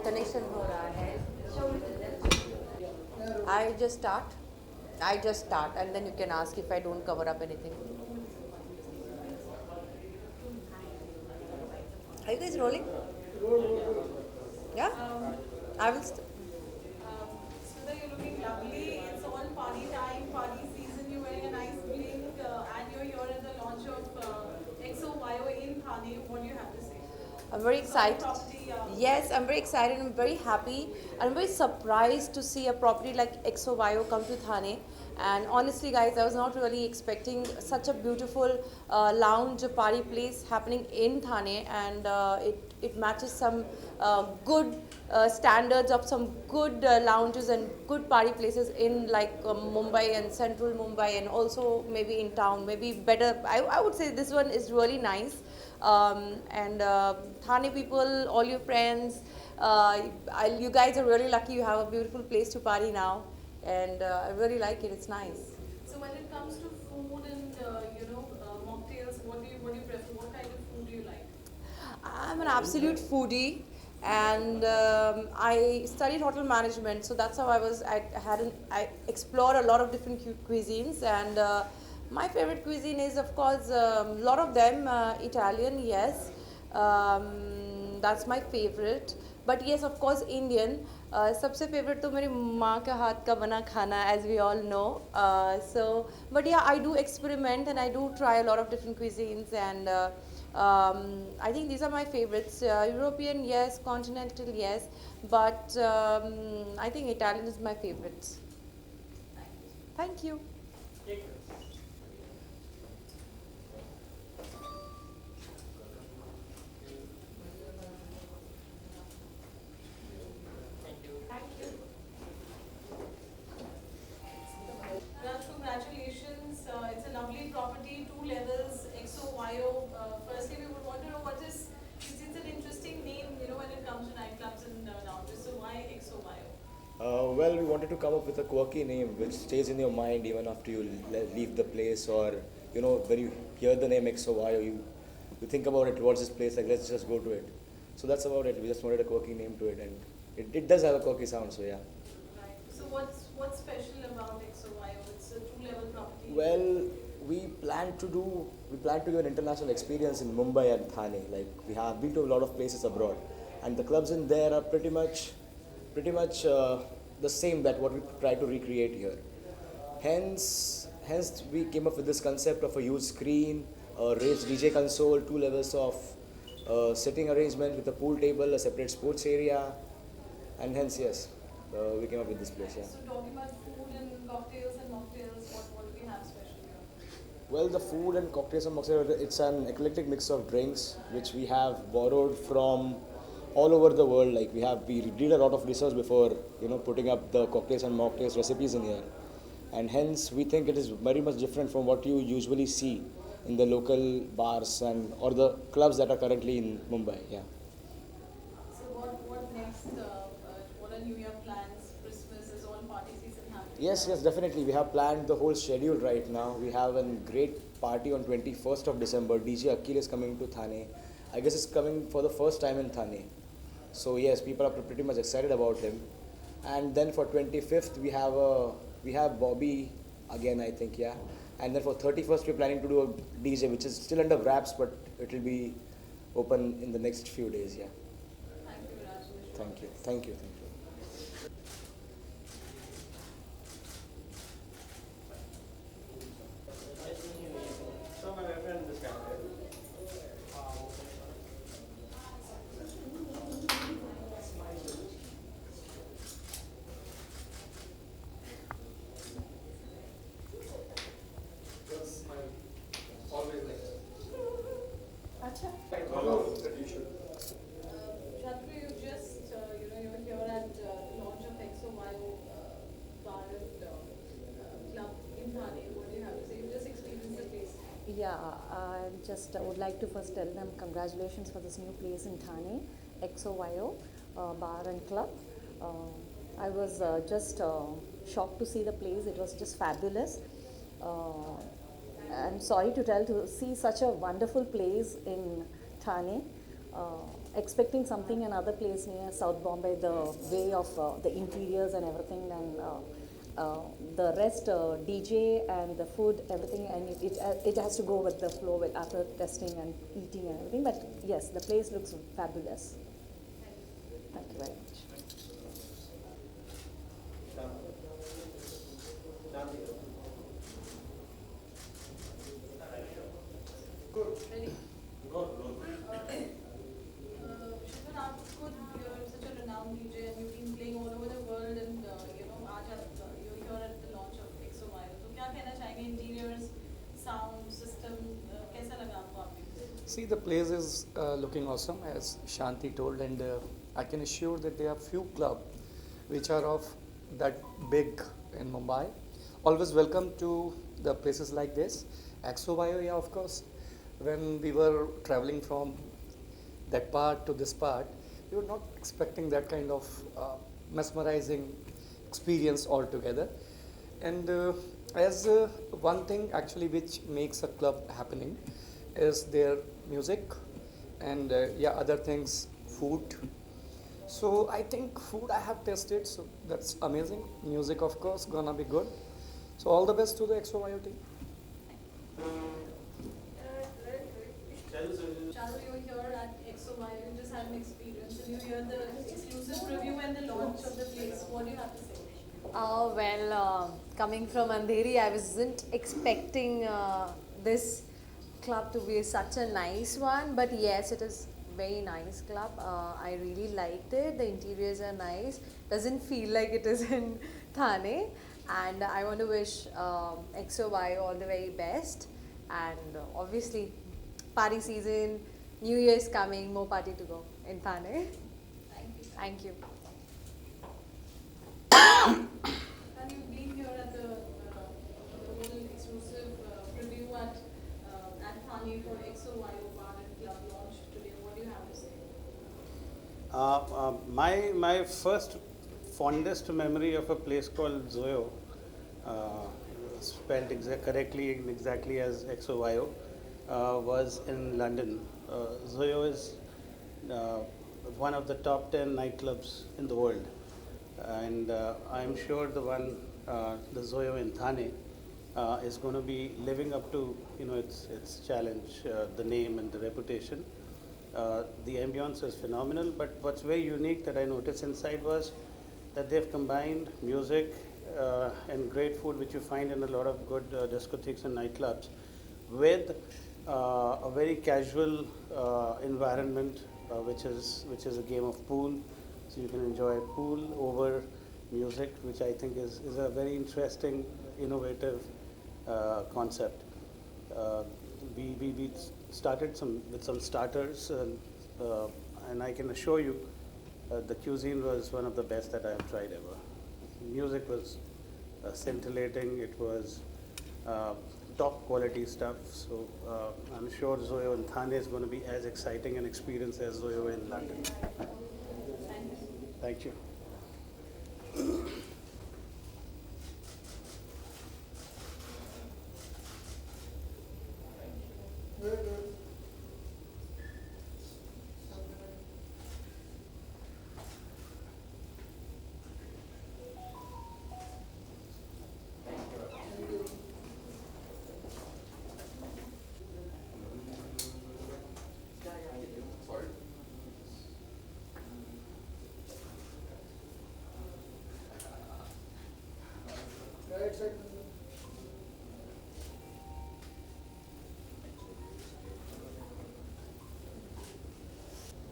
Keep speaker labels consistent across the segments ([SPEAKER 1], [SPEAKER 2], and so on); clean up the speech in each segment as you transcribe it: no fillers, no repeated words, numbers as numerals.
[SPEAKER 1] Connection हो रहा है. I just start and then you can ask if I don't cover up anything. Are you guys rolling? Yeah? I will.
[SPEAKER 2] Sudha, you're looking lovely. It's all party time, party season. You're wearing a nice blink, and you're here at the launch of XOYO in Thane. What do you have to say?
[SPEAKER 1] I'm very excited.
[SPEAKER 2] Property,
[SPEAKER 1] Yes, I'm very excited. I'm very happy. I'm very surprised to see a property like XOYO come to Thane. And honestly, guys, I was not really expecting such a beautiful lounge party place happening in Thane, and it matches some good standards of some good lounges and good party places in like Mumbai and central Mumbai, and also maybe in town, maybe better. I would say this one is really nice. And Thane people, all your friends, you guys are really lucky. You have a beautiful place to party now, and I really like it. It's nice.
[SPEAKER 2] So when it comes to food and mocktails, what do you prefer? What kind of food do you like?
[SPEAKER 1] I'm an absolute foodie, and I studied hotel management, so that's how I explored a lot of different cuisines, and my favorite cuisine is, of course, a lot of them Italian, yes, that's my favorite. But yes, of course, Indian. सबसे favorite तो मेरी माँ का हाथ का बना खाना, as we all know. But yeah, I do experiment and I do try a lot of different cuisines, and I think these are my favorites. European, yes. Continental, yes. But I think Italian is my favorite. Thank you.
[SPEAKER 2] Viraj, congratulations. It's a lovely property, 2 levels, XOYO. Firstly, we would want to know it's an interesting name, when it comes to nightclubs and lounges. So why XOYO?
[SPEAKER 3] Well, we wanted to come up with a quirky name which stays in your mind even after you leave the place, or when you hear the name XOYO, you think about it. What's this place like? Let's just go to it. So that's about it. We just wanted a quirky name to it, and it does have a quirky sound. So yeah.
[SPEAKER 2] Right. So what's special about XOYO? It's a 2-level property.
[SPEAKER 3] Well, we plan to give an international experience in Mumbai and Thane. Like, we have been to a lot of places abroad, and the clubs in there are pretty much the same that what we try to recreate here. Hence we came up with this concept of a huge screen, a raised DJ console, 2 levels of sitting arrangement with a pool table, a separate sports area, and hence yes, we came up with this place. Yeah.
[SPEAKER 2] So talking about food and cocktails and mocktails, what do we have special here?
[SPEAKER 3] Well, the food and cocktails and mocktails, it's an eclectic mix of drinks which we have borrowed from all over the world. Like, we did a lot of research before putting up the cocktails and mocktails recipes in here, and hence we think it is very much different from what you usually see in the local bars or the clubs that are currently in Mumbai. Yeah.
[SPEAKER 2] So what next? What are New Year plans? Christmas is all party season happening.
[SPEAKER 3] Yes, definitely. We have planned the whole schedule right now. We have a great party on 21st of December. DJ Akil is coming to Thane. I guess it's coming for the first time in Thane. So yes, people are pretty much excited about him. And then for 25th we have Bobby again, I think, yeah. And then for 31st we're planning to do a DJ which is still under wraps, but it will be open in the next few days, yeah.
[SPEAKER 2] Thank you, Viraj.
[SPEAKER 3] Thank you. Thank you.
[SPEAKER 2] Shantanu, you just, you're here at the launch of XOYO bar and club in Thane. What do you have to say? You just experienced the place.
[SPEAKER 4] Yeah, I just would like to first tell them congratulations for this new place in Thane, XOYO bar and club. I was just shocked to see the place. It was just fabulous. I'm sorry to see such a wonderful place in Thane. expecting something another place near South Bombay, the way of the interiors and everything, and the rest, DJ and the food, everything, and it has to go with the flow with after testing and eating and everything. But yes, the place looks fabulous. Thank you very much.
[SPEAKER 2] Ready? Shubha, you're such a renowned DJ and you've been playing all over the world, and you're here at the launch of XOYO. So क्या कहना चाहेंगे? Interiors, sound system, कैसा लगा आपको आपके?
[SPEAKER 5] See, the place is looking awesome, as Shanti told, and I can assure that there are few clubs which are of that big in Mumbai. Always welcome to the places like this. XOYO, yeah, of course. When we were traveling from that part to this part, we were not expecting that kind of mesmerizing experience altogether. And as one thing actually which makes a club happening is their music and other things, food. So I think food I have tasted, so that's amazing. Music, of course, gonna be good. So all the best to the XOYO team.
[SPEAKER 2] Charu, you're here at XOYO, you just had an experience, and you hear the exclusive review and the launch of the place. What do you have to say?
[SPEAKER 1] Coming from Andheri, I wasn't expecting this club to be such a nice one, but yes, it is very nice club. I really liked it. The interiors are nice. Doesn't feel like it is in Thane, and I want to wish XOYO all the very best. And obviously, party season, New Year is coming, more party to go in Thane.
[SPEAKER 2] Thank you.
[SPEAKER 1] Thank you.
[SPEAKER 2] And you've been here at the whole exclusive preview at Thane for XOYO Bar and Club launch today. What do you have to say?
[SPEAKER 6] My first fondest memory of a place called XOYO, spelled correctly and exactly as XOYO, was in London. XOYO is one of the top 10 nightclubs in the world, and I'm sure the XOYO in Thane is going to be living up to its challenge, the name and the reputation. The ambience is phenomenal, but what's very unique that I noticed inside was that they've combined music and great food, which you find in a lot of good discotheques and nightclubs, with a very casual environment, which is a game of pool. So you can enjoy pool over music, which I think is a very interesting, innovative concept. We started with some starters, and I can assure you the cuisine was one of the best that I have tried ever. Music was scintillating. It was top quality stuff. So I'm sure XOYO in Thane is going to be as exciting an experience as XOYO in London. Thank you.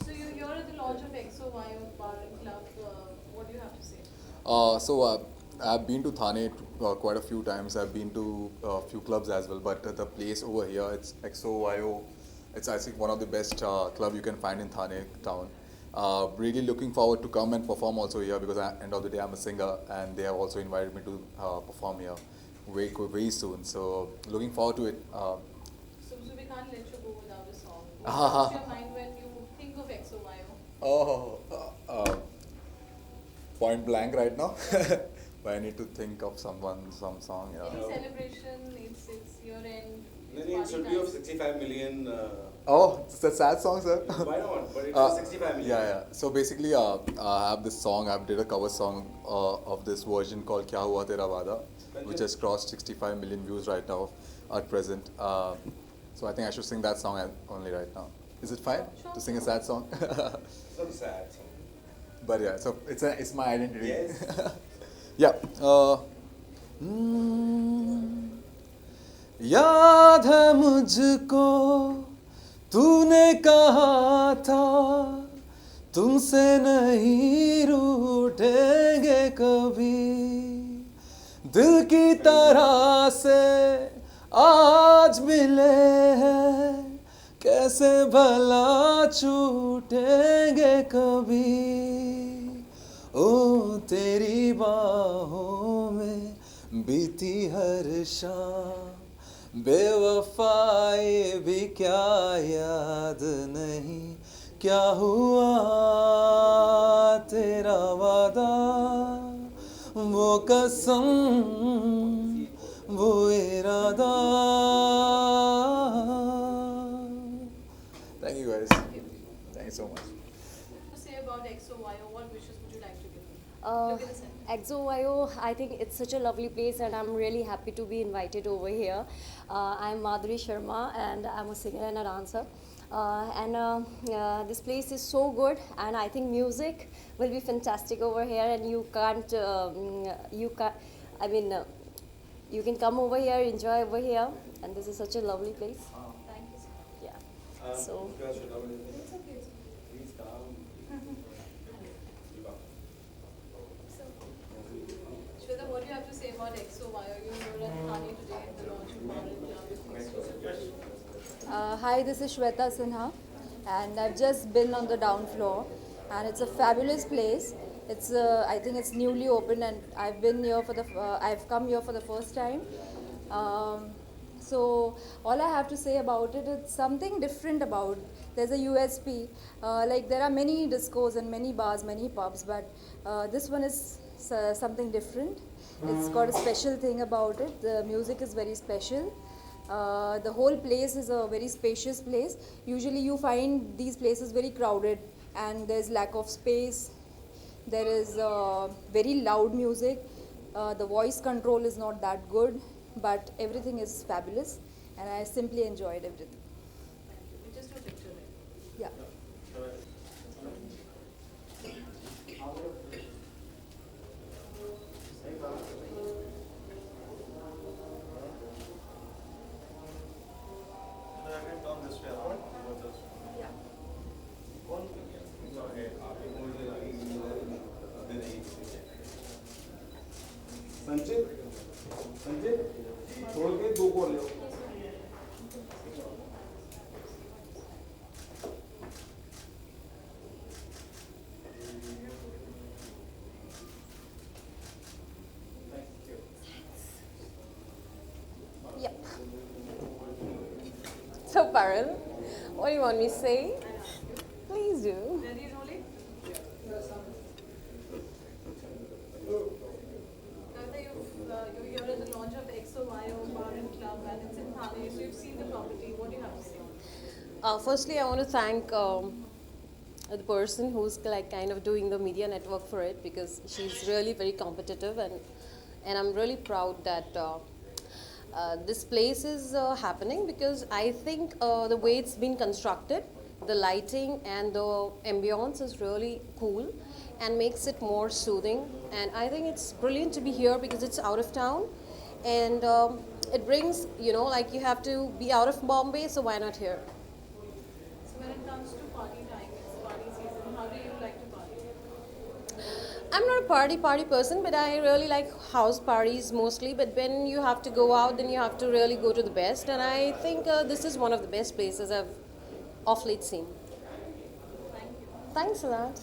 [SPEAKER 2] So you're at the launch of XOYO Bar and Club. What do you have to say?
[SPEAKER 7] I've been to Thane quite a few times. I've been to a few clubs as well, but the place over here, it's XOYO. It's, I think, one of the best club you can find in Thane town. Really looking forward to come and perform also here, because at the end of the day I'm a singer, and they have also invited me to perform here very soon. So looking forward to it.
[SPEAKER 2] So we can't let you go without a song. What comes to your mind when you think of XOYO?
[SPEAKER 7] Point blank right now. But I need to think of some song.
[SPEAKER 2] Any celebration, it's year end.
[SPEAKER 8] It should be of 65 million
[SPEAKER 7] Oh, it's a sad song, sir.
[SPEAKER 3] Why not? But it's
[SPEAKER 7] Uh,
[SPEAKER 3] 65 million.
[SPEAKER 7] Yeah. So basically, I have this song. I did a cover song of this version called "Kya Hua Tera Wada," which has crossed 65 million views right now at present. So I think I should sing that song only right now. Is it fine to sing a sad song?
[SPEAKER 3] It's not a sad song.
[SPEAKER 7] But yeah, so it's my identity.
[SPEAKER 3] Yes.
[SPEAKER 7] Yeah. याद है मुझको तूने कहा था तुमसे नहीं रूठेंगे कभी दिल की तरह से आज मिले हैं कैसे भला छूटेंगे कभी ओ तेरी बाहों में बीती हर शाम बेवफाई भी क्या याद नहीं क्या हुआ तेरा वादा वो कसम वो इरादा Thank you guys. Thank you so much.
[SPEAKER 2] To say about XOYO, what wishes would you like to give? Look at the center.
[SPEAKER 4] XOYO, I think it's such a lovely place and I'm really happy to be invited over here. I'm Madhuri Sharma and I'm a singer and a dancer. This place is so good and I think music will be fantastic over here and you can come over here, enjoy over here and this is such a lovely place.
[SPEAKER 2] Thank you, sir.
[SPEAKER 4] Yeah. So.
[SPEAKER 2] It's okay.
[SPEAKER 3] Please calm.
[SPEAKER 2] So, Shweta, what do you have to say about XOYO? You were at Thane today at the launch of Bar and Club with XOYO.
[SPEAKER 8] Hi, this is Shweta Sinha, and I've just been on the down floor, and it's a fabulous place. It's I think it's newly opened, and I've been here for I've come here for the first time. So all I have to say about it, it's something different about. There's a USP. Like there are many discos and many bars, many pubs, but this one is something different. It's got a special thing about it. The music is very special. The whole place is a very spacious place. Usually you find these places very crowded and there's lack of space. There is very loud music. The voice control is not that good, but everything is fabulous and I simply enjoyed everything.
[SPEAKER 2] We just took a picture there.
[SPEAKER 8] Yeah.
[SPEAKER 9] संचित छोड़ के दो को ले
[SPEAKER 10] Yep. So, Parul, what do you want me to say? Please do.
[SPEAKER 2] Ready, rolling? Kavita, you're here at the launch of XOYO Bar and Club and it's in Thane, so you've seen the property. What do you have to say?
[SPEAKER 10] Firstly, I want to thank the person who's like kind of doing the media network for it because she's really very competitive and I'm really proud that this place is happening because I think the way it's been constructed, the lighting and the ambience is really cool and makes it more soothing. And I think it's brilliant to be here because it's out of town and it brings, you know, like you have to be out of Bombay, so why not here?
[SPEAKER 2] So when it comes to party time, it's party season, how do you like to party?
[SPEAKER 10] I'm not a party person, but I really like house parties mostly. But when you have to go out, then you have to really go to the best. And I think this is one of the best places I've of late seen.
[SPEAKER 2] Thank you.
[SPEAKER 10] Thanks a lot.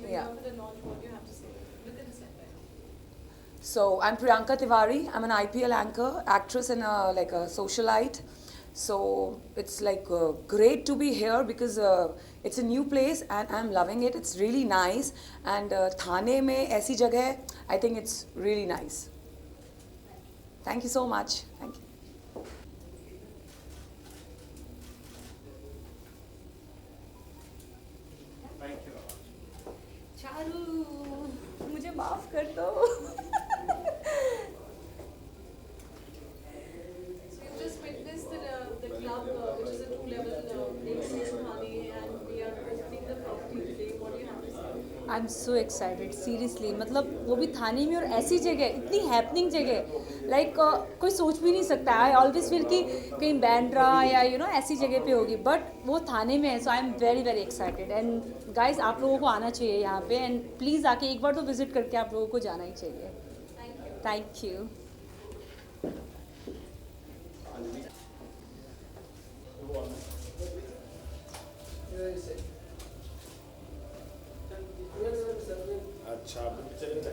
[SPEAKER 2] the
[SPEAKER 11] Yeah.
[SPEAKER 2] UNCUT and RAW, what do you have to say? Look at this like
[SPEAKER 11] So I'm Priyanka Tiwari. I'm an IPL anchor, actress, and like a socialite. So it's like great to be here because it's a new place and I'm loving it. It's really nice. And Thane mein aisi jagah hai, I think it's really nice. Thank you so much. Thank you.
[SPEAKER 8] Charu मुझे माफ कर दो
[SPEAKER 2] So you've just witnessed the club, which is a two-level place in Thane, and we are opening the property today. What do you have to say?
[SPEAKER 8] I am so excited seriously मतलब वो भी थाने में और ऐसी जगह इतनी happening जगह like कोई सोच भी नहीं सकता आई ऑलवेज फील कि कहीं बैंड्रा या यू नो ऐसी जगह पे होगी बट वो थाने में है so I am very very excited and guys आप लोगों को आना चाहिए यहाँ पे एंड प्लीज़ आके एक बार तो विजिट करके आप लोगों को जाना ही चाहिए थैंक यू
[SPEAKER 9] अच्छा चलेगा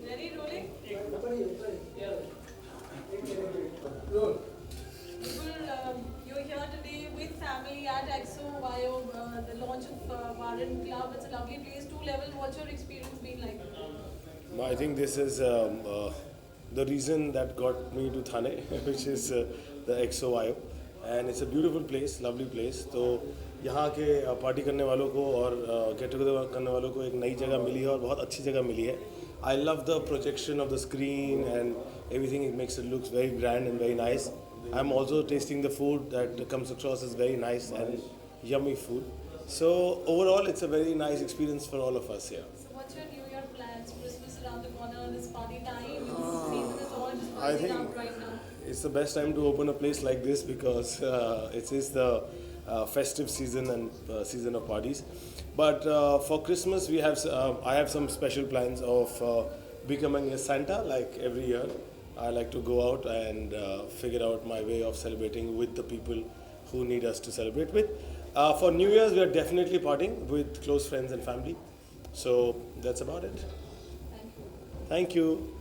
[SPEAKER 2] Ready, rolling? You're here today with family at XOYO, the launch of Bar and Club. It's a lovely place, two-level. What's your experience been like?
[SPEAKER 9] I think this is the reason that got me to Thane, which is the XOYO, and it's a beautiful place, lovely place. तो यहाँ के party करने वालों को और get together करने वालों को एक नई जगह मिली है और बहुत अच्छी जगह मिली है. I love the projection of the screen and everything. It makes it look very grand and very nice. I'm also tasting the food that comes across as very nice and yummy food. So overall, it's a very nice experience for all of us here.
[SPEAKER 2] So what's your New Year plans? Christmas around the corner, this party time. Season is all just
[SPEAKER 9] I
[SPEAKER 2] buzzing
[SPEAKER 9] think
[SPEAKER 2] out right now.
[SPEAKER 9] it's the best time to open a place like this because it is the festive season and season of parties. But for Christmas, we have I have some special plans of becoming a Santa like every year. I like to go out and figure out my way of celebrating with the people who need us to celebrate with. For New Year's, we are definitely partying with close friends and family. So that's about it.
[SPEAKER 2] Thank you.
[SPEAKER 9] Thank you.